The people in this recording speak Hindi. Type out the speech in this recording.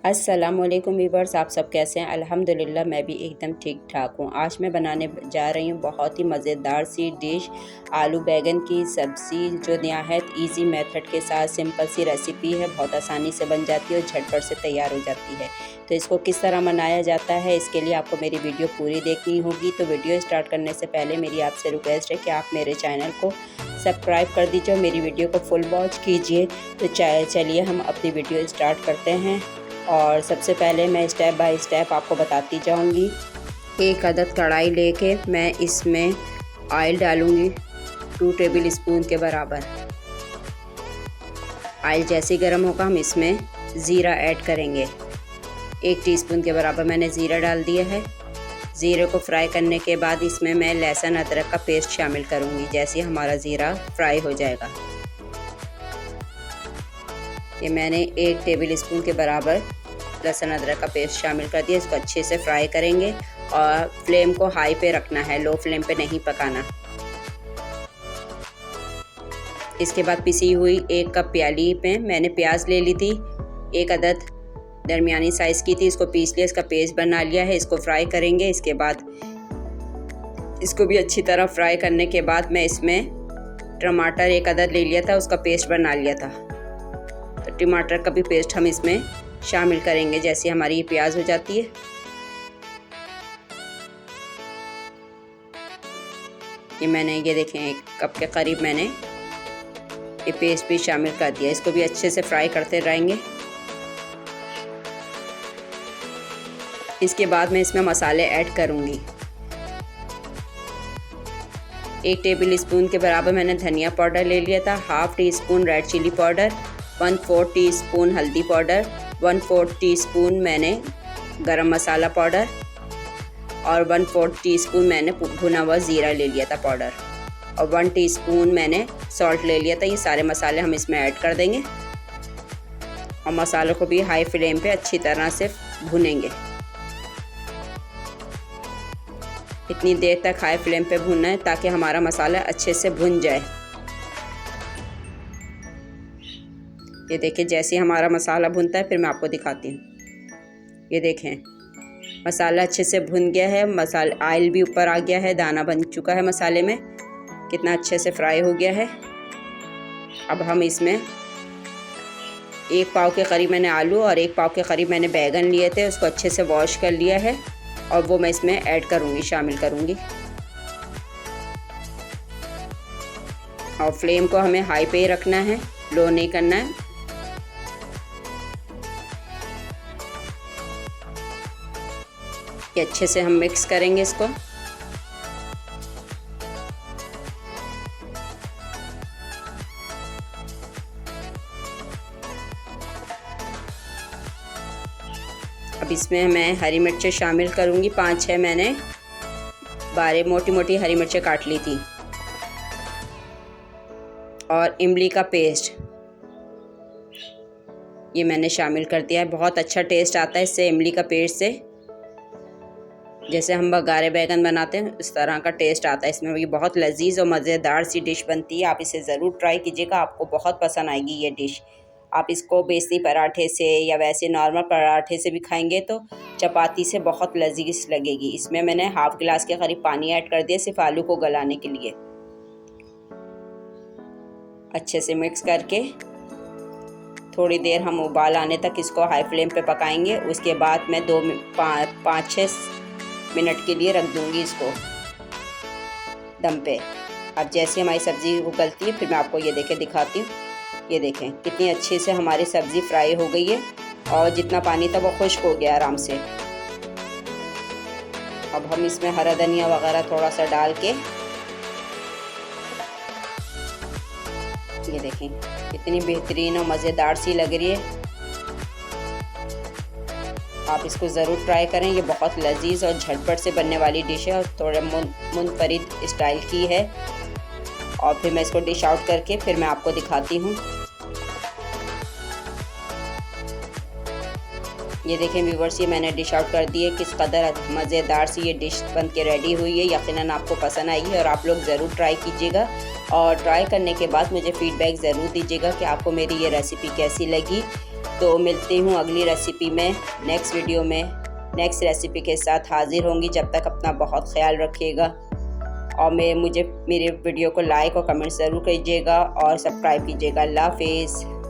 अस्सलामुअलैकुम वीवर्स, आप सब कैसे हैं। अल्हम्दुलिल्लाह मैं भी एकदम ठीक ठाक हूँ। आज मैं बनाने जा रही हूँ बहुत ही मज़ेदार सी डिश, आलू बैंगन की सब्ज़ी, जो नहायत इजी मेथड के साथ सिंपल सी रेसिपी है। बहुत आसानी से बन जाती है और झटपट से तैयार हो जाती है। तो इसको किस तरह बनाया जाता है, इसके लिए आपको मेरी वीडियो पूरी देखनी होगी। तो वीडियो स्टार्ट करने से पहले मेरी आपसे रिक्वेस्ट है कि आप मेरे चैनल को सब्सक्राइब कर दीजिए और मेरी वीडियो को फुल वॉच कीजिए। तो चलिए हम अपनी वीडियो स्टार्ट करते हैं। और सबसे पहले मैं स्टेप बाय स्टेप आपको बताती जाऊंगी। एक अदद कढ़ाई लेके मैं इसमें ऑयल डालूंगी 2 टेबल स्पून के बराबर। ऑयल जैसे गर्म होगा हम इसमें ज़ीरा ऐड करेंगे। 1 टीस्पून के बराबर मैंने ज़ीरा डाल दिया है। ज़ीरे को फ्राई करने के बाद इसमें मैं लहसुन अदरक का पेस्ट शामिल करूंगी। जैसे हमारा ज़ीरा फ्राई हो जाएगा, ये मैंने 1 टेबल स्पून के बराबर लहसुन अदरक का पेस्ट शामिल कर दिया। इसको अच्छे से फ्राई करेंगे और फ्लेम को हाई पे रखना है, लो फ्लेम पे नहीं पकाना। इसके बाद पिसी हुई 1 कप प्याली पे मैंने प्याज ले ली थी, 1 अदद दरमियानी साइज़ की थी। इसको पीस लिया, इसका पेस्ट बना लिया है। इसको फ्राई करेंगे। इसके बाद इसको भी अच्छी तरह फ्राई करने के बाद मैं इसमें टमाटर 1 अदद ले लिया था, उसका पेस्ट बना लिया था। तो टमाटर का भी पेस्ट हम इसमें शामिल करेंगे जैसे हमारी ये प्याज हो जाती है। ये मैंने ये देखें 1 कप के करीब मैंने ये पेस्ट भी शामिल कर दिया। इसको भी अच्छे से फ्राई करते रहेंगे। इसके बाद मैं इसमें मसाले ऐड करूँगी। 1 टेबल स्पून के बराबर मैंने धनिया पाउडर ले लिया था, ½ teaspoon red chilli powder, 1/4 teaspoon हल्दी पाउडर, 1/4 टीस्पून मैंने गरम मसाला पाउडर और 1/4 टीस्पून मैंने भुना हुआ ज़ीरा ले लिया था पाउडर, और 1 टीस्पून मैंने सॉल्ट ले लिया था। ये सारे मसाले हम इसमें ऐड कर देंगे और मसालों को भी हाई फ्लेम पे अच्छी तरह से भुनेंगे। इतनी देर तक हाई फ्लेम पे भुनना है ताकि हमारा मसाला अच्छे से भुन जाए। ये देखिए जैसे हमारा मसाला भुनता है फिर मैं आपको दिखाती हूँ। ये देखें मसाला अच्छे से भुन गया है, मसाला ऑयल भी ऊपर आ गया है, दाना बन चुका है मसाले में, कितना अच्छे से फ्राई हो गया है। अब हम इसमें 1 पाव के करीब मैंने आलू और 1 पाव के करीब मैंने बैंगन लिए थे, उसको अच्छे से वॉश कर लिया है और वो मैं इसमें ऐड करूँगी, शामिल करूँगी। और फ्लेम को हमें हाई पे ही रखना है, लो नहीं करना है। ये अच्छे से हम मिक्स करेंगे इसको। अब इसमें मैं हरी मिर्चें शामिल करूँगी। 5-6 मैंने बारीक मोटी मोटी हरी मिर्चें काट ली थी। और इमली का पेस्ट ये मैंने शामिल कर दिया है। बहुत अच्छा टेस्ट आता है इससे, इमली का पेस्ट से। जैसे हम बघारे बैगन बनाते हैं उस तरह का टेस्ट आता है इसमें। ये बहुत लजीज और मज़ेदार सी डिश बनती है। आप इसे ज़रूर ट्राई कीजिएगा, आपको बहुत पसंद आएगी ये डिश। आप इसको बेसनी पराठे से या वैसे नॉर्मल पराठे से भी खाएंगे तो चपाती से बहुत लजीज लगेगी। इसमें मैंने ½ गिलास के करीब पानी ऐड कर दिया, सिर्फ आलू को गलाने के लिए। अच्छे से मिक्स करके थोड़ी देर हम उबाल आने तक इसको हाई फ्लेम पे पकाएंगे। उसके बाद मैं 5-6 मिनट के लिए रख दूंगी इसको दम पे। अब जैसे हमारी सब्ज़ी उबलती है फिर मैं आपको ये दिखाती हूँ। ये देखें कितनी अच्छे से हमारी सब्ज़ी फ्राई हो गई है और जितना पानी था वो खुश्क हो गया आराम से। अब हम इसमें हरा धनिया वगैरह थोड़ा सा डाल के, ये देखें कितनी बेहतरीन और मज़ेदार सी लग रही है। आप इसको ज़रूर ट्राई करें, ये बहुत लजीज और झटपट से बनने वाली डिश है और थोड़ा मुनफरिद स्टाइल की है। और फिर मैं इसको डिश आउट करके फिर मैं आपको दिखाती हूँ। ये देखें व्यूवर्स, ये मैंने डिश आउट कर दी है। किस कदर मज़ेदार सी ये डिश बन के रेडी हुई है। यकीनन आपको पसंद आई है और आप लोग ज़रूर ट्राई कीजिएगा और ट्राई करने के बाद मुझे फ़ीडबैक ज़रूर दीजिएगा कि आपको मेरी ये रेसिपी कैसी लगी। तो मिलती हूँ अगली रेसिपी में, नेक्स्ट वीडियो में नेक्स्ट रेसिपी के साथ हाज़िर होंगी। जब तक अपना बहुत ख्याल रखिएगा और मेरे वीडियो को लाइक और कमेंट ज़रूर कीजिएगा और सब्सक्राइब कीजिएगा। अल्लाह हाफ़िज़।